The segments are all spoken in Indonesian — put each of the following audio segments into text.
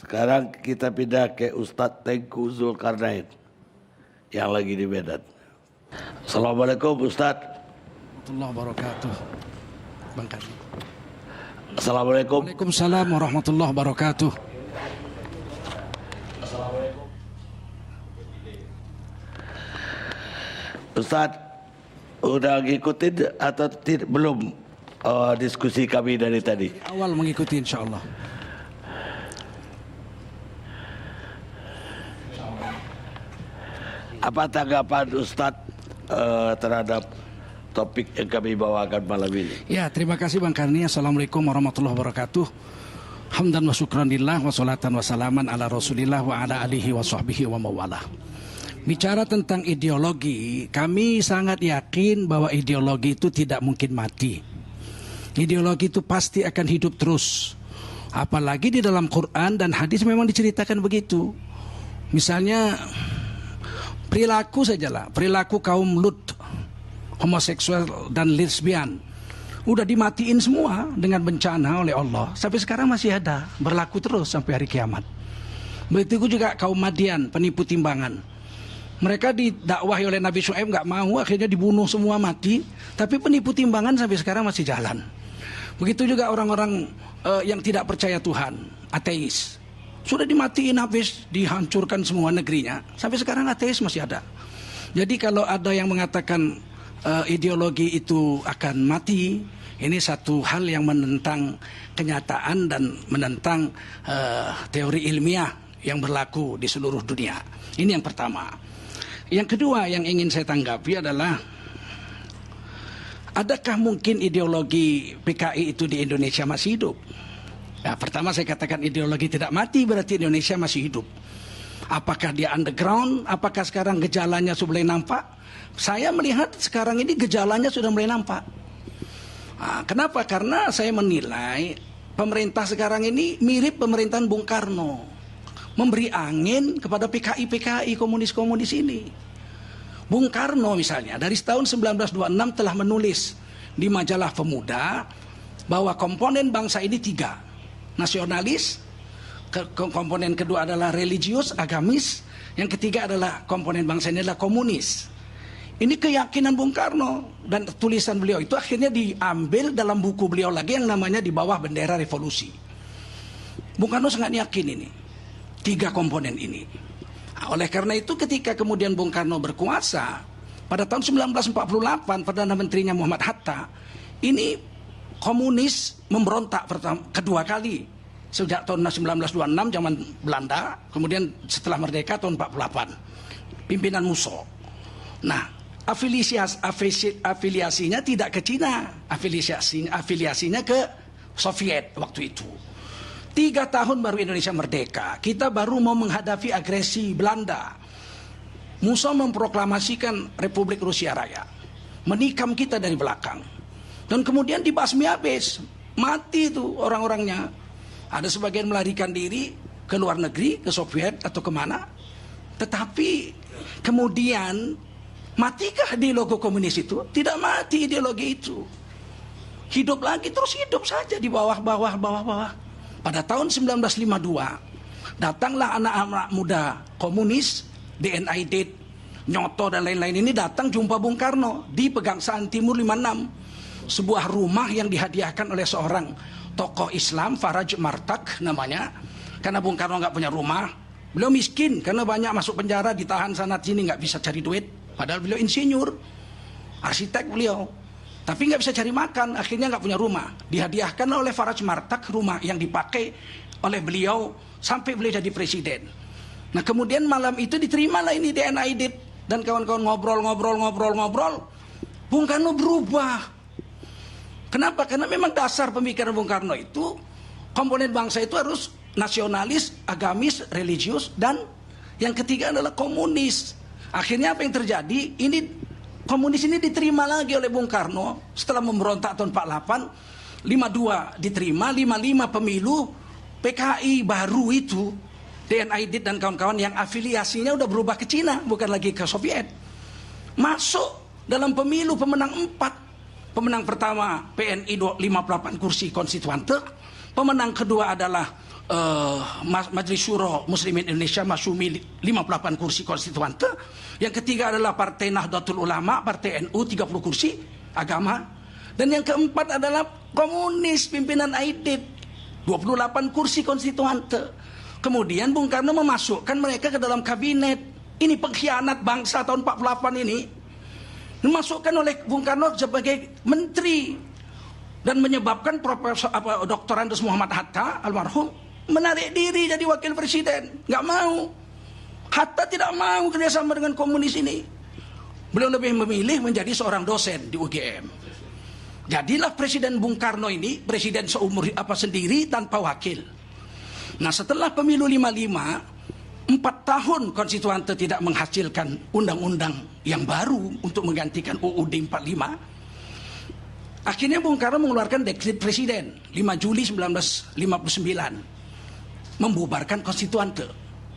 Sekarang kita pindah ke Ustadz Tengku Zulkarnain yang lagi di Medan. Assalamualaikum Ustadz. Warahmatullahi wabarakatuh. Bang Karni. Assalamualaikum. Waalaikumsalam warahmatullahi wabarakatuh. Ustadz, udah ngikutin atau belum diskusi kami dari tadi? Awal mengikuti insya Allah. Apa tanggapan Ustadz terhadap topik yang kami bawakan malam ini? Ya, terima kasih Bang Karni. Assalamualaikum warahmatullahi wabarakatuh. Hamdan wa syukran lillah wa salatan wa salaman ala rasulillah wa ala alihi wa sahbihi wa mawalah. Bicara tentang ideologi, kami sangat yakin bahwa ideologi itu tidak mungkin mati. Ideologi itu pasti akan hidup terus. Apalagi di dalam Quran dan hadis memang diceritakan begitu. Misalnya perilaku sajalah, perilaku kaum Lut, homoseksual dan lesbian, udah dimatiin semua dengan bencana oleh Allah. Sampai sekarang masih ada, berlaku terus sampai hari kiamat. Begitu juga kaum Madian, penipu timbangan. Mereka didakwahi oleh Nabi Syuaib nggak mau, akhirnya dibunuh semua, mati. Tapi penipu timbangan sampai sekarang masih jalan. Begitu juga orang-orang yang tidak percaya Tuhan, ateis. Sudah dimatiin habis, dihancurkan semua negerinya. Sampai sekarang ateis masih ada. Jadi kalau ada yang mengatakan ideologi itu akan mati, ini satu hal yang menentang kenyataan dan menentang teori ilmiah yang berlaku di seluruh dunia. Ini yang pertama. Yang kedua yang ingin saya tanggapi adalah, adakah mungkin ideologi PKI itu di Indonesia masih hidup? Nah, pertama saya katakan ideologi tidak mati berarti Indonesia masih hidup. Apakah dia underground? Apakah sekarang gejalanya sudah mulai nampak? Saya melihat sekarang ini gejalanya sudah mulai nampak. Nah, kenapa? Karena saya menilai pemerintah sekarang ini mirip pemerintahan Bung Karno. Memberi angin kepada PKI-PKI komunis-komunis ini. Bung Karno misalnya dari tahun 1926 telah menulis di majalah Pemuda bahwa komponen bangsa ini 3. Nasionalis, komponen kedua adalah religius, agamis, yang ketiga adalah komponen bangsa ini adalah komunis. Ini keyakinan Bung Karno, dan tulisan beliau itu akhirnya diambil dalam buku beliau lagi yang namanya Di Bawah Bendera Revolusi. Bung Karno sangat yakin ini 3 komponen ini. Nah, oleh karena itu ketika kemudian Bung Karno berkuasa pada tahun 1948, Perdana Menterinya Muhammad Hatta, ini komunis memberontak kedua kali sejak tahun 1926 zaman Belanda, kemudian setelah merdeka tahun 48 pimpinan Musso. Nah, afiliasinya tidak ke Cina, afiliasinya ke Soviet waktu itu. 3 tahun baru Indonesia merdeka, kita baru mau menghadapi agresi Belanda. Musso memproklamasikan Republik Rusia Raya, menikam kita dari belakang, dan kemudian dibasmi habis, mati itu orang-orangnya. Ada sebagian melarikan diri ke luar negeri, ke Soviet atau kemana. Tetapi kemudian matikah ideologi komunis itu? Tidak mati ideologi itu, hidup lagi, terus hidup saja di bawah. Pada tahun 1952 datanglah anak-anak muda komunis, DNID, Nyoto dan lain-lain ini datang jumpa Bung Karno di Pegangsaan Timur 56, sebuah rumah yang dihadiahkan oleh seorang tokoh Islam, Faraj Martak namanya. Karena Bung Karno nggak punya rumah, beliau miskin karena banyak masuk penjara, ditahan sana sini, nggak bisa cari duit. Padahal beliau insinyur, arsitek beliau, tapi nggak bisa cari makan, akhirnya nggak punya rumah. Dihadiahkan oleh Faraj Martak rumah yang dipakai oleh beliau sampai beliau jadi presiden. Nah kemudian malam itu diterimalah ini DNID dan kawan-kawan ngobrol. Bung Karno berubah. Kenapa? Karena memang dasar pemikiran Bung Karno itu komponen bangsa itu harus nasionalis, agamis, religius, dan yang ketiga adalah komunis. Akhirnya apa yang terjadi? Ini komunis ini diterima lagi oleh Bung Karno setelah memberontak tahun 48, 52 diterima, 55 pemilu, PKI baru itu, DNID dan kawan-kawan yang afiliasinya udah berubah ke Cina, bukan lagi ke Soviet, masuk dalam pemilu, pemenang 4. Pemenang pertama PNI 58 kursi konstituante, pemenang kedua adalah Majelis Syuro Muslimin Indonesia Masyumi 58 kursi konstituante. Yang ketiga adalah Partai Nahdlatul Ulama, Partai NU 30 kursi agama. Dan yang keempat adalah Komunis pimpinan Aidit 28 kursi konstituante. Kemudian Bung Karno memasukkan mereka ke dalam kabinet. Ini pengkhianat bangsa tahun 48 ini. Dimasukkan oleh Bung Karno sebagai menteri dan menyebabkan Profesor Dr. Andes Muhammad Hatta almarhum menarik diri jadi wakil presiden. Nggak mau. Hatta tidak mau kerjasama dengan komunis ini. Beliau lebih memilih menjadi seorang dosen di UGM. Jadilah Presiden Bung Karno ini presiden seumur sendiri tanpa wakil. Nah, setelah pemilu 55, 4 tahun konstituante tidak menghasilkan undang-undang yang baru untuk menggantikan UUD 45. Akhirnya Bung Karno mengeluarkan dekret presiden 5 Juli 1959 membubarkan konstituante.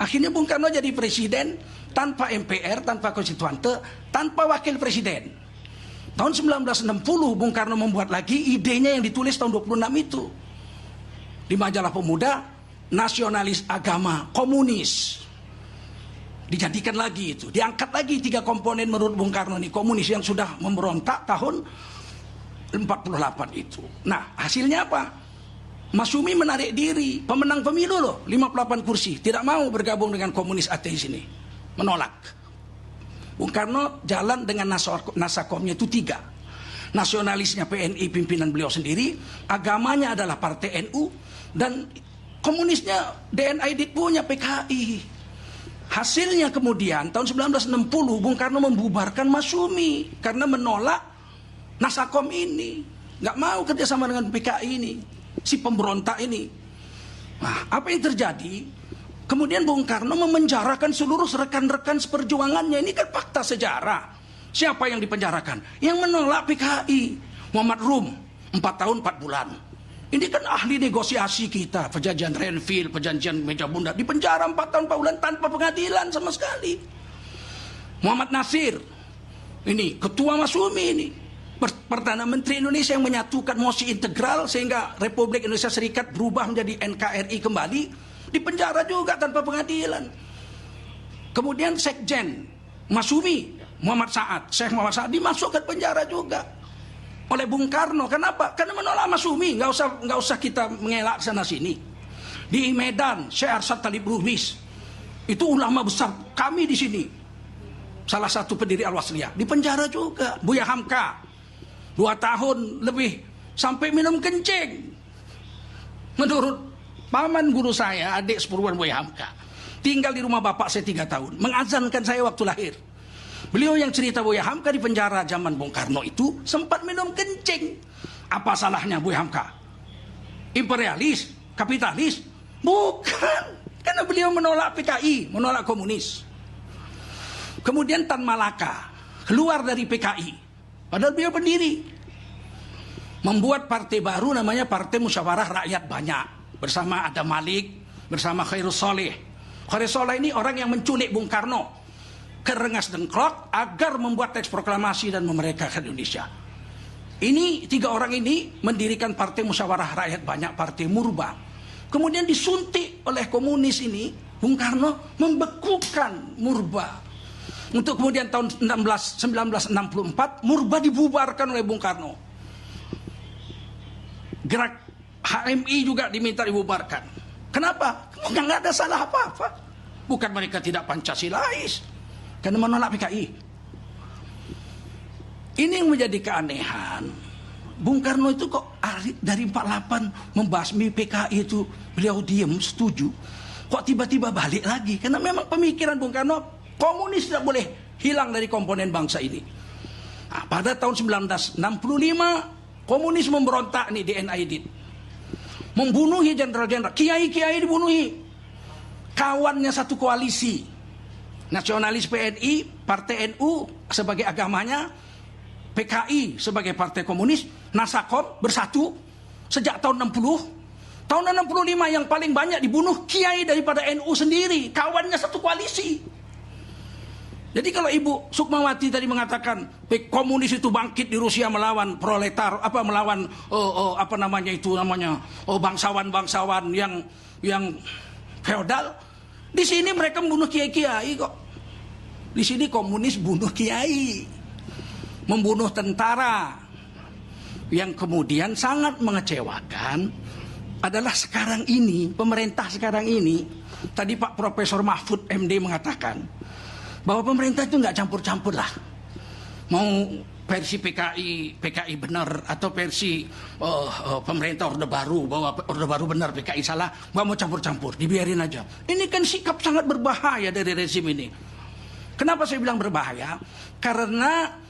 Akhirnya Bung Karno jadi presiden tanpa MPR, tanpa konstituante, tanpa wakil presiden. Tahun 1960 Bung Karno membuat lagi idenya yang ditulis tahun 26 itu. Di majalah Pemuda, nasionalis agama komunis. Dijadikan lagi itu. Diangkat lagi 3 komponen menurut Bung Karno ini. Komunis yang sudah memberontak tahun 48 itu. Nah, hasilnya apa? Masyumi menarik diri. Pemenang pemilu loh, 58 kursi. Tidak mau bergabung dengan komunis ateis ini. Menolak. Bung Karno jalan dengan nasakomnya itu 3. Nasionalisnya PNI pimpinan beliau sendiri. Agamanya adalah Partai NU. Dan komunisnya DNID punya PKI. Hasilnya kemudian tahun 1960 Bung Karno membubarkan Masyumi karena menolak nasakom ini. Nggak mau kerjasama dengan PKI ini, si pemberontak ini. Nah, apa yang terjadi? Kemudian Bung Karno memenjarakan seluruh rekan-rekan seperjuangannya. Ini kan fakta sejarah. Siapa yang dipenjarakan? Yang menolak PKI. Muhammad Rum, 4 tahun 4 bulan. Ini kan ahli negosiasi kita, perjanjian Renville, perjanjian Meja Bunda, di penjara 4 tahun 4 bulan tanpa pengadilan sama sekali. Muhammad Nasir, ini ketua Masyumi ini, Perdana Menteri Indonesia yang menyatukan mosi integral sehingga Republik Indonesia Serikat berubah menjadi NKRI kembali, di penjara juga tanpa pengadilan. Kemudian Sekjen Masyumi, Muhammad Saad, Syekh Muhammad Saad dimasukkan penjara juga oleh Bung Karno. Kenapa? Karena menolak Masyumi. Nggak usah kita mengelak sana sini. Di Medan, Syekh Arsyad Talib Lubis, itu ulama besar kami di sini. Salah satu pendiri Al-Wasliyah di penjara juga. Buya Hamka 2 tahun lebih sampai minum kencing. Menurut paman guru saya, adik sepupuan Buya Hamka, tinggal di rumah bapak saya 3 tahun, mengazankan saya waktu lahir. Beliau yang cerita Buya Hamka di penjara zaman Bung Karno itu sempat minum kencing. Apa salahnya Buya Hamka? Imperialis? Kapitalis? Bukan. Karena beliau menolak PKI, menolak komunis. Kemudian Tan Malaka keluar dari PKI. Padahal beliau pendiri. Membuat partai baru namanya Partai Musyawarah Rakyat Banyak. Bersama Adam Malik, bersama Khairul Soleh. Khairul Soleh ini orang yang menculik Bung Karno ke Rengas Dengklok agar membuat teks proklamasi dan memerdekakan Indonesia. Ini 3 orang ini mendirikan Partai Musyawarah Rakyat Banyak, Partai Murba. Kemudian disuntik oleh komunis ini, Bung Karno membekukan Murba. Untuk kemudian tahun 1964 Murba dibubarkan oleh Bung Karno. Gerak HMI juga diminta dibubarkan. Kenapa? Nggak ada salah apa-apa. Bukan mereka tidak Pancasilais, karena menolak PKI. Ini yang menjadi keanehan. Bung Karno itu kok dari 48 membasmi PKI itu beliau diam, setuju. Kok tiba-tiba balik lagi? Karena memang pemikiran Bung Karno, komunis tidak boleh hilang dari komponen bangsa ini. Nah, pada tahun 1965 komunis memberontak nih di NID. Membunuhi jenderal-jenderal, kiai-kiai dibunuhi. Kawannya satu koalisi. Nasionalis PNI, Partai NU sebagai agamanya, PKI sebagai partai komunis, Nasakom bersatu sejak tahun 60. Tahun 65 yang paling banyak dibunuh kiai daripada NU sendiri, kawannya satu koalisi. Jadi kalau Ibu Sukmawati tadi mengatakan komunis itu bangkit di Rusia melawan proletar, melawan bangsawan-bangsawan yang feodal, di sini mereka membunuh kiai-kiai kok. Di sini komunis bunuh kiai, membunuh tentara. Yang kemudian sangat mengecewakan adalah sekarang ini, pemerintah sekarang ini, tadi Pak Profesor Mahfud MD mengatakan bahwa pemerintah itu nggak campur-campur lah. Mau versi PKI benar atau versi pemerintah Orde Baru, bahwa Orde Baru benar, PKI salah, nggak mau campur-campur, dibiarin aja. Ini kan sikap sangat berbahaya dari rezim ini. Kenapa saya bilang berbahaya? Karena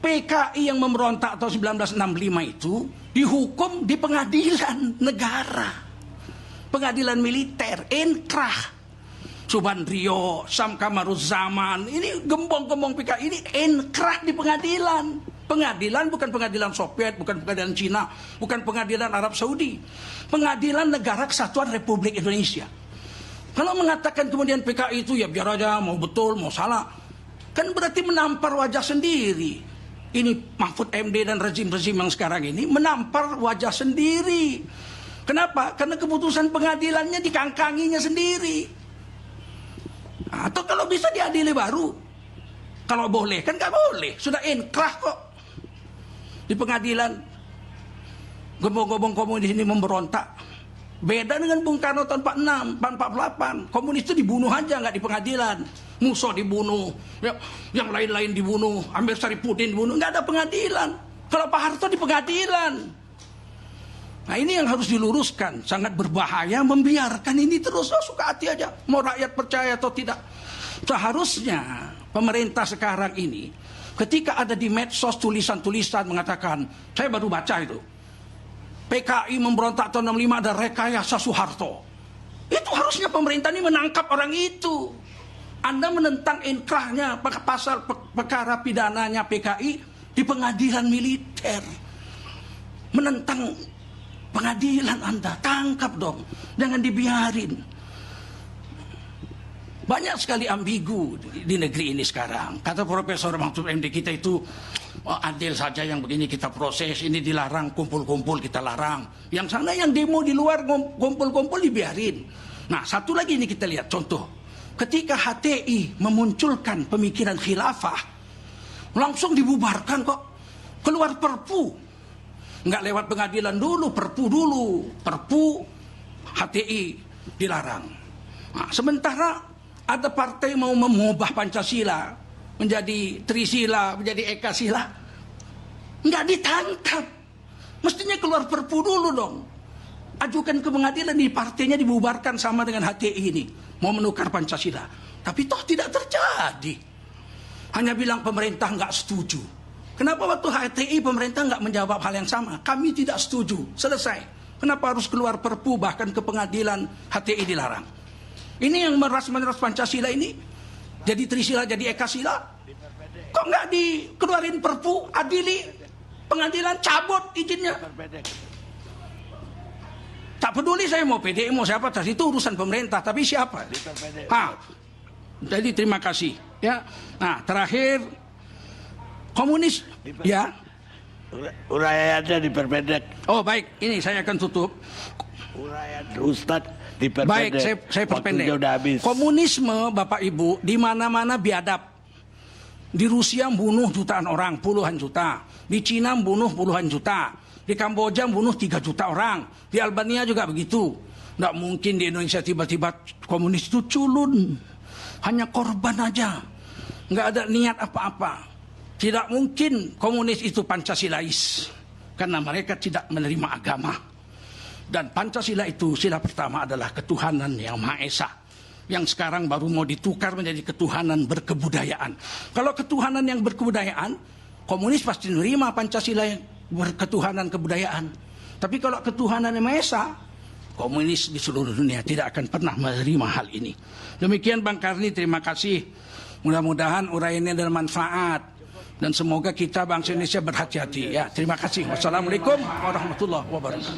PKI yang memberontak tahun 1965 itu dihukum di pengadilan negara, pengadilan militer, inkrah. Subandrio, Sam Kamaruzzaman, ini gembong-gembong PKI ini inkrah di pengadilan. Pengadilan bukan pengadilan Soviet, bukan pengadilan Cina, bukan pengadilan Arab Saudi. Pengadilan Negara Kesatuan Republik Indonesia. Kalau mengatakan kemudian PKI itu ya biar aja, mau betul, mau salah, kan berarti menampar wajah sendiri. Ini Mahfud MD dan rezim-rezim yang sekarang ini menampar wajah sendiri. Kenapa? Karena keputusan pengadilannya dikangkanginya sendiri. Atau kalau bisa diadili baru. Kalau boleh, kan nggak boleh. Sudah inkrah kok. Di pengadilan. Gembong-gembong komunis ini memberontak. Beda dengan Bung Karno tahun 46, 48. Komunis itu dibunuh aja, nggak di pengadilan. Musso dibunuh. Yang lain-lain dibunuh. Amir Saripudin dibunuh. Nggak ada pengadilan. Kalau Pak Harto di pengadilan. Nah ini yang harus diluruskan. Sangat berbahaya membiarkan ini terus. Suka hati aja. Mau rakyat percaya atau tidak. Seharusnya pemerintah sekarang ini, ketika ada di medsos tulisan-tulisan mengatakan, saya baru baca itu, PKI memberontak tahun 65 ada rekayasa Soeharto. Itu harusnya pemerintah ini menangkap orang itu. Anda menentang inkrahnya pasal perkara pidananya PKI di pengadilan militer. Menentang pengadilan Anda, tangkap dong, jangan dibiarin. Banyak sekali ambigu di negeri ini sekarang. Kata Profesor Mahfud MD, kita itu adil saja, yang begini kita proses, ini dilarang kumpul-kumpul kita larang. Yang sana yang demo di luar kumpul-kumpul dibiarin. Nah satu lagi ini kita lihat contoh. Ketika HTI memunculkan pemikiran khilafah, langsung dibubarkan kok. Keluar perpu. Nggak lewat pengadilan dulu, perpu dulu. Perpu HTI dilarang. Nah, sementara ada partai mau mengubah Pancasila menjadi Trisila, menjadi Ekasila, nggak ditangkap. Mestinya keluar perpu dulu dong. Ajukan ke pengadilan, di partainya dibubarkan sama dengan HTI ini. Mau menukar Pancasila. Tapi toh tidak terjadi. Hanya bilang pemerintah nggak setuju. Kenapa waktu HTI pemerintah nggak menjawab hal yang sama? Kami tidak setuju. Selesai. Kenapa harus keluar perpu bahkan ke pengadilan HTI dilarang? Ini yang meras-meras Pancasila ini. Jadi Trisila, jadi Ekasila. Kok nggak dikeluarin perpu, adili, pengadilan cabut izinnya? Tak peduli saya mau PDI, mau siapa, itu urusan pemerintah. Tapi siapa? Jadi terima kasih. Ya. Nah terakhir, komunis, ya. Uraiannya diperpendek. Oh baik, ini saya akan tutup. Uraian Ustadz diperpendek. Baik, saya perpendek. Waktunya udah habis. Komunisme, Bapak Ibu, di mana-mana biadab. Di Rusia membunuh jutaan orang, puluhan juta. Di Cina membunuh puluhan juta. Di Kamboja membunuh 3 juta orang. Di Albania juga begitu. Nggak mungkin di Indonesia tiba-tiba komunis itu culun. Hanya korban aja. Nggak ada niat apa-apa. Tidak mungkin komunis itu Pancasilais. Karena mereka tidak menerima agama. Dan Pancasila itu sila pertama adalah ketuhanan yang Maha Esa. Yang sekarang baru mau ditukar menjadi ketuhanan berkebudayaan. Kalau ketuhanan yang berkebudayaan, komunis pasti menerima Pancasila yang berketuhanan kebudayaan. Tapi kalau ketuhanan yang Maha Esa, komunis di seluruh dunia tidak akan pernah menerima hal ini. Demikian Bang Karni, terima kasih. Mudah-mudahan uraiannya ada manfaat. Dan semoga kita bangsa Indonesia berhati-hati. Ya, terima kasih. Wassalamualaikum warahmatullahi wabarakatuh.